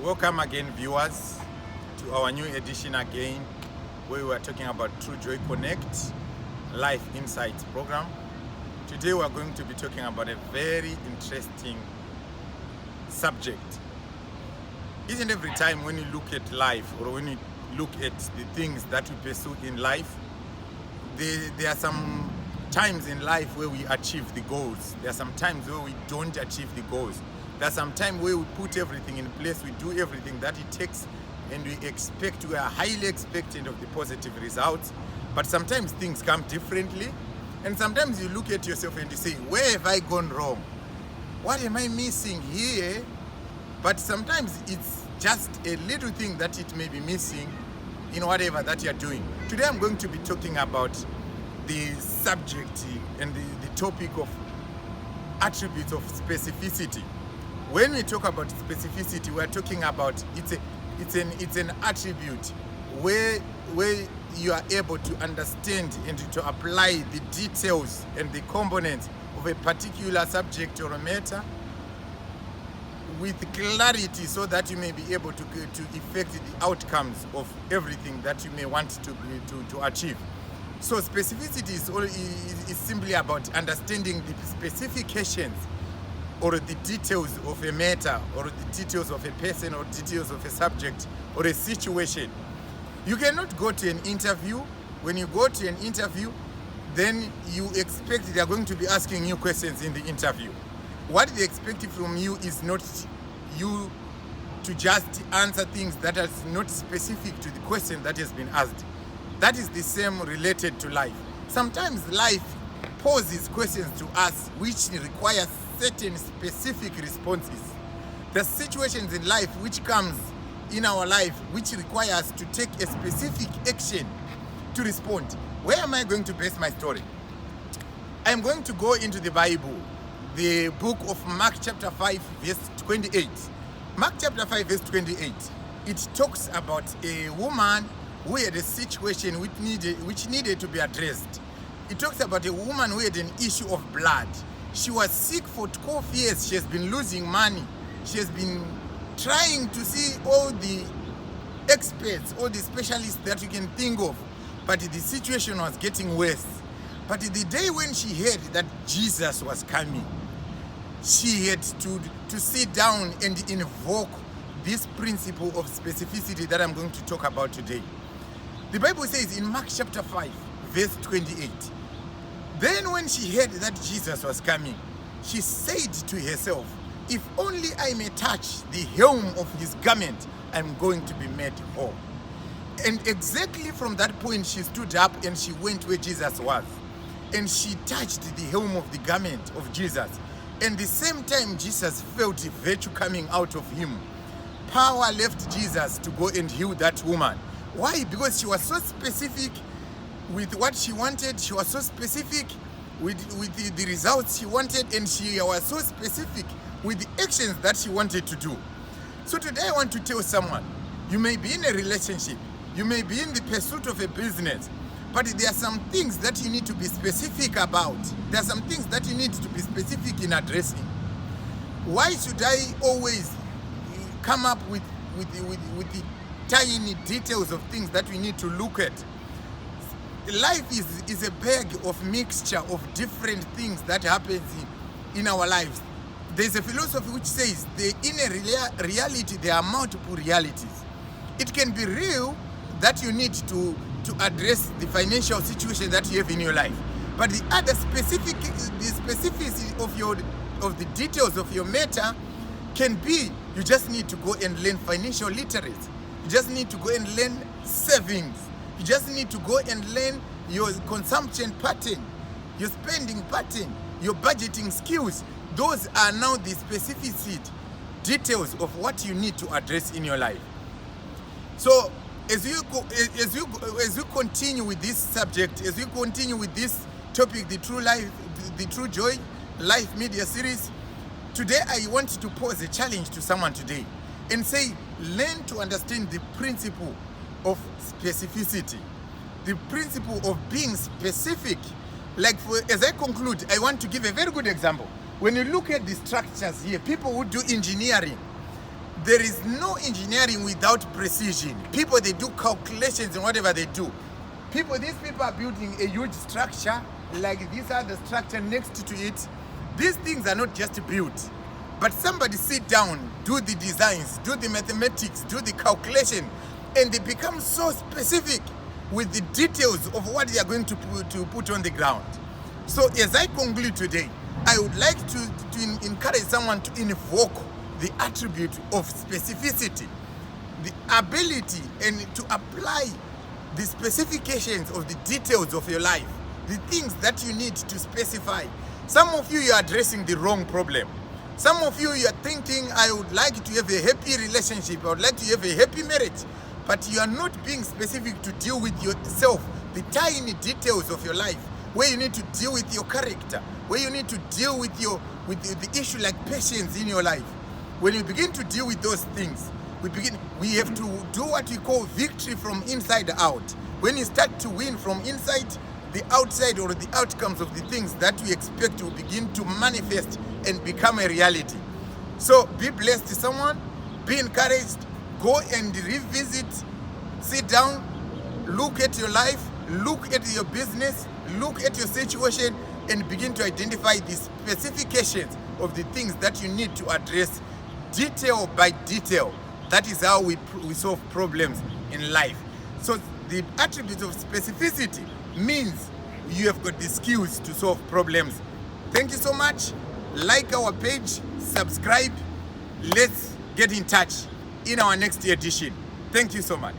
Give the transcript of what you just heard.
Welcome again, viewers, to our new edition again, where we are talking about Truejoy Connect Life Insights program. Today we are going to be talking about a very interesting subject. Each and every time when you look at life, or when you look at the things that we pursue in life, there are some times in life where we achieve the goals. There are some times where we don't achieve the goals. There are some times where we put everything in place, we do everything that it takes, and we are highly expectant of the positive results. But sometimes things come differently, and sometimes you look at yourself and you say, where have I gone wrong? What am I missing here? But sometimes it's just a little thing that it may be missing in whatever that you're doing. Today I'm going to be talking about the subject and the topic of attributes of specificity. When we talk about specificity, we're talking about it's an attribute where you are able to understand and to apply the details and the components of a particular subject or a matter with clarity, so that you may be able to effect the outcomes of everything that you may want to achieve. So specificity is simply about understanding the specifications or the details of a matter, or the details of a person, or details of a subject or a situation. You cannot go to an interview. When you go to an interview, then you expect they are going to be asking you questions in the interview. What they expect from you is not you to just answer things that are not specific to the question that has been asked. That is the same related to life. Sometimes life poses questions to us which require certain specific responses. The situations in life which comes in our life which require us to take a specific action to respond. Where am I going to base my story? I am going to go into the Bible, the book of Mark chapter 5 verse 28. Mark chapter 5 verse 28. It talks about a woman who had a situation which needed to be addressed. It talks about a woman who had an issue of blood. She was sick for 12 years. She has been losing money. She has been trying to see all the experts, all the specialists that you can think of. But the situation was getting worse. But the day when she heard that Jesus was coming, she had to sit down and invoke this principle of specificity that I'm going to talk about today. The Bible says in Mark chapter 5, verse 28, then when she heard that Jesus was coming, she said to herself, if only I may touch the hem of his garment, I'm going to be made whole. And exactly from that point, she stood up and she went where Jesus was. And she touched the hem of the garment of Jesus. And the same time, Jesus felt virtue coming out of him. Power left Jesus to go and heal that woman. Why? Because she was so specific with what she wanted. She was so specific with the results she wanted, and she was so specific with the actions that she wanted to do. So today I want to tell someone, you may be in a relationship, you may be in the pursuit of a business, but there are some things that you need to be specific about. There are some things that you need to be specific in addressing. Why should I always come up with the tiny details of things that we need to look at? Life is a bag of mixture of different things that happens in our lives. There's a philosophy which says in a reality there are multiple realities. It can be real that you need to address the financial situation that you have in your life, but the other specificity of the details of your matter can be you just need to go and learn financial literacy. You just need to go and learn savings. You just need to go and learn your consumption pattern, your spending pattern, your budgeting skills. Those are now the specific details of what you need to address in your life. So as you continue with this subject, as you continue with this topic, the Truejoy Life Media Series, today I want to pose a challenge to someone today and say, learn to understand the principle of specificity, the principle of being specific. As I conclude, I want to give a very good example. When you look at the structures here, people who do engineering, There is no engineering without precision. People, they do calculations and whatever they do. These people are building a huge structure, like these are the structure next to it. These things are not just built, but somebody sit down, do the designs, do the mathematics, do the calculation, and they become so specific with the details of what they are going to put on the ground. So as I conclude today, I would like to encourage someone to invoke the attribute of specificity, the ability and to apply the specifications of the details of your life, the things that you need to specify. Some of you are addressing the wrong problem. Some of you are thinking, I would like to have a happy relationship, I would like to have a happy marriage, but you are not being specific to deal with yourself, the tiny details of your life, where you need to deal with your character, where you need to deal with the issue like patience in your life. When you begin to deal with those things, we have to do what we call victory from inside out. When you start to win from inside, the outside or the outcomes of the things that we expect will begin to manifest and become a reality. So be blessed to someone, be encouraged, go and revisit, sit down, look at your life, look at your business, look at your situation, and begin to identify the specifications of the things that you need to address detail by detail. That is how we solve problems in life. So the attribute of specificity means you have got the skills to solve problems. Thank you so much. Like our page, subscribe. Let's get in touch in our next edition. Thank you so much.